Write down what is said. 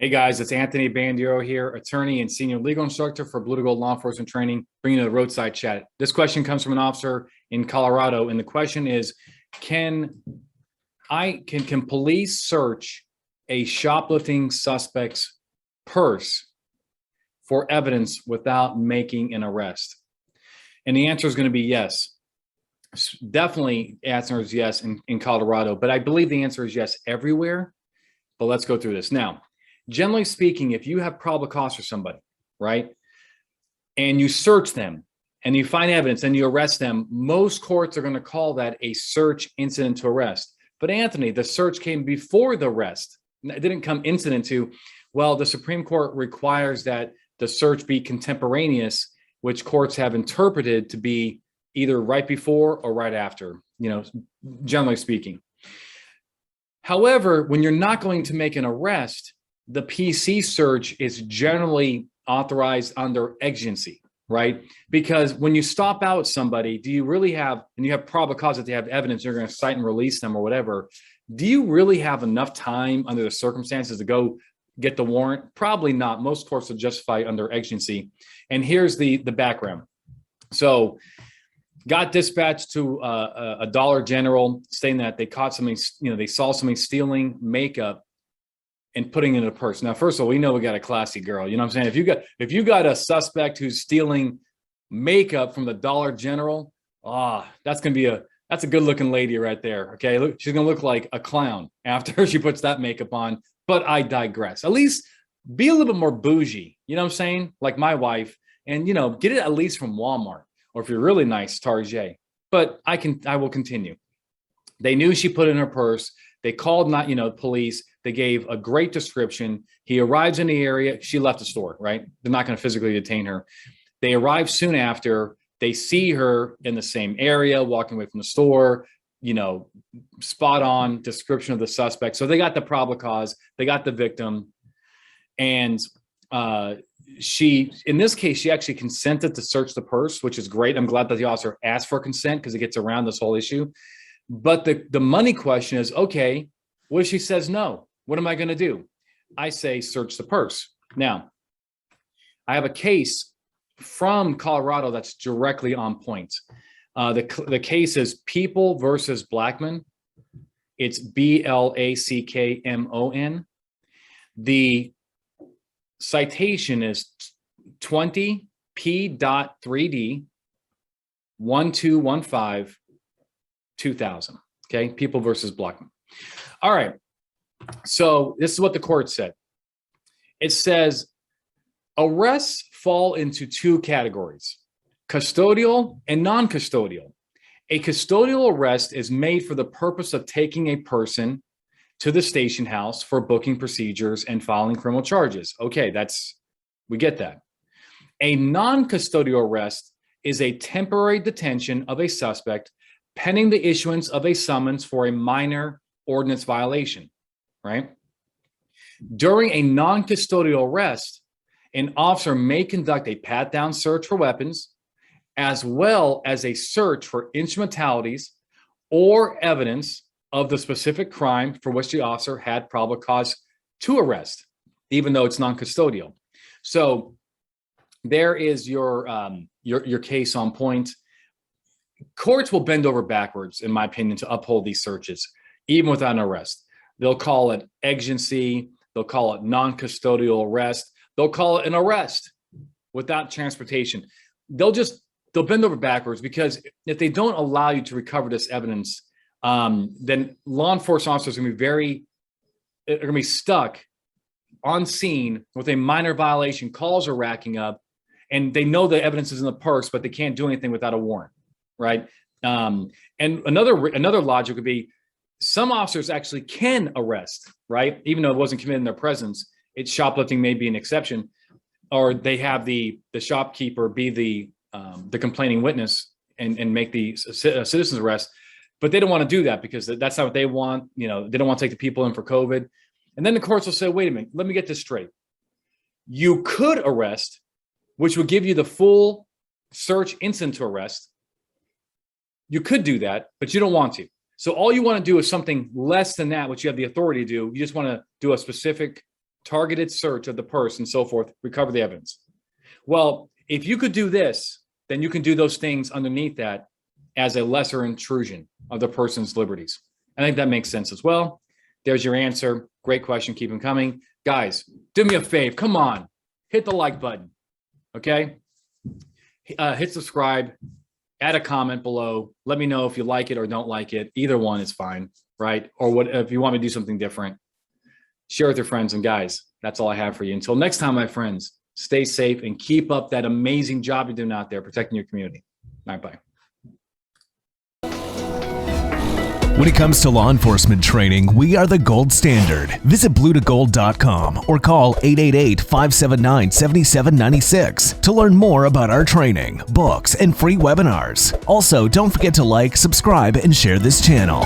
Hey guys, it's Anthony Bandiero here, attorney and senior legal instructor for Blue to Gold Law Enforcement Training, bringing you the Roadside Chat. This question comes from an officer in Colorado, and the question is, can police search a shoplifting suspect's purse for evidence without making an arrest? And the answer is going to be yes. Definitely, the answer is yes in Colorado, but I believe the answer is yes everywhere. But let's go through this now. Generally speaking, if you have probable cause for somebody, right, and you search them and you find evidence and you arrest them, most courts are going to call that a search incident to arrest. But Anthony, the search came before the arrest. It didn't come incident to. Well, the Supreme Court requires that the search be contemporaneous, which courts have interpreted to be either right before or right after, generally speaking. However, when you're not going to make an arrest, the PC search is generally authorized under exigency, right? Because when you stop out somebody, do you really have, and you have probable cause that they have evidence, you're going to cite and release them or whatever, do you really have enough time under the circumstances to go get the warrant? Probably not. Most courts will justify under exigency. And here's the background. So got dispatched to a Dollar General saying that they caught somebody, they saw somebody stealing makeup and putting it in a purse. Now, first of all, we know we got a classy girl. You know what I'm saying? If you got a suspect who's stealing makeup from the Dollar General, that's a good looking lady right there. Okay, look, she's gonna look like a clown after she puts that makeup on. But I digress. At least be a little bit more bougie. You know what I'm saying? Like my wife, and get it at least from Walmart, or if you're really nice, Target. But I will continue. They knew she put it in her purse. They called police. They gave a great description. He arrives in the area. She left the store, right? They're not going to physically detain her. They arrive soon after. They see her in the same area, walking away from the store, spot on description of the suspect. So they got the probable cause. They got the victim. And in this case, she actually consented to search the purse, which is great. I'm glad that the officer asked for consent because it gets around this whole issue. But the money question is, okay, what if she says no? What am I going to do? I say search the purse. Now, I have a case from Colorado that's directly on point. The case is People versus Blackman. It's Blackmon. The citation is 20 P.3D 1215 2000. Okay, People versus Blackman. All right. So this is what the court said. It says arrests fall into two categories: custodial and non-custodial. A custodial arrest is made for the purpose of taking a person to the station house for booking procedures and filing criminal charges. Okay, we get that. A non-custodial arrest is a temporary detention of a suspect pending the issuance of a summons for a minor ordinance violation, right? During a non-custodial arrest, an officer may conduct a pat-down search for weapons, as well as a search for instrumentalities or evidence of the specific crime for which the officer had probable cause to arrest, even though it's non-custodial. So there is your case on point. Courts will bend over backwards, in my opinion, to uphold these searches, even without an arrest. They'll call it exigency. They'll call it non-custodial arrest. They'll call it an arrest without transportation. They'll bend over backwards, because if they don't allow you to recover this evidence, then law enforcement officers are going to be stuck on scene with a minor violation. Calls are racking up, and they know the evidence is in the purse, but they can't do anything without a warrant. Right. And another logic would be some officers actually can arrest, right? Even though it wasn't committed in their presence. Shoplifting may be an exception, or they have the shopkeeper be the complaining witness and make the citizen's arrest, but they don't want to do that because that's not what they want. They don't want to take the people in for COVID. And then the courts will say, wait a minute, let me get this straight. You could arrest, which would give you the full search incident to arrest. You could do that, but you don't want to. So all you want to do is something less than that, which you have the authority to do. You just want to do a specific targeted search of the purse and so forth, recover the evidence. Well, if you could do this, then you can do those things underneath that as a lesser intrusion of the person's liberties. I think that makes sense as well. There's your answer. Great question. Keep them coming. Guys, do me a favor. Come on. Hit the like button. Okay? Hit subscribe. Add a comment below. Let me know if you like it or don't like it. Either one is fine, right? Or what if you want me to do something different. Share with your friends. And guys, that's all I have for you. Until next time, my friends, stay safe and keep up that amazing job you're doing out there protecting your community. All right, bye. When it comes to law enforcement training, we are the gold standard. Visit bluetogold.com or call 888-579-7796 to learn more about our training, books, and free webinars. Also, don't forget to like, subscribe, and share this channel.